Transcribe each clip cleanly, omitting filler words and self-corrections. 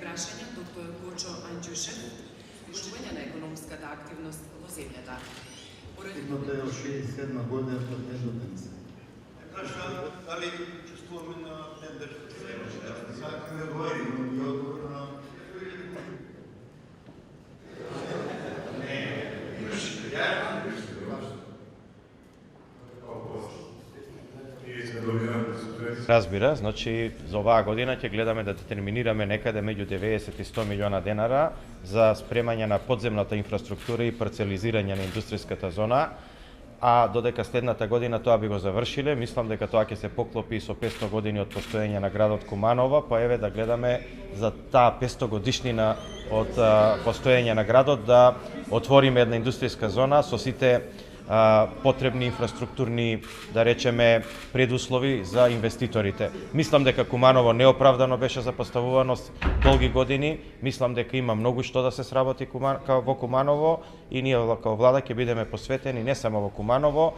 прашања доктор Гочо Анџушев, ушувањена економската активност во земјата. Стигната е од 67 година до тенденција. Дали чувствуваме на тендер? Сакаме да говорим и одговор на Разбира, значи за оваа година ќе гледаме да детерминираме некаде меѓу 90 и 100 милиона денара за спремање на подземната инфраструктура и парцелизирање на индустријската зона, а додека следната година тоа би го завршиле, мислам дека тоа ќе се поклопи со 500 години од постоење на градот Куманово, па еве да гледаме за таа 500 годишнина од постоење на градот да отвориме една индустријска зона со сите потребни инфраструктурни, да речеме, предуслови за инвеститорите. Мислам дека Куманово неоправдано беше запоставувано долги години. Мислам дека има многу што да се сработи во Куманово и ние како влада ќе бидеме посветени не само во Куманово,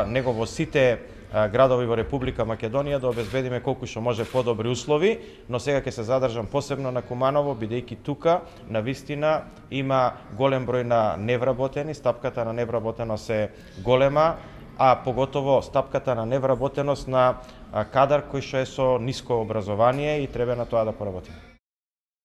него во сите градови во Република Македонија да обезбедиме колку што може подобри услови, но сега ќе се задржам посебно на Куманово, бидејќи тука навистина има голем број на невработени, стапката на невработеност е голема, а поготово стапката на невработеност на кадар кој што е со ниско образование и треба на тоа да поработиме.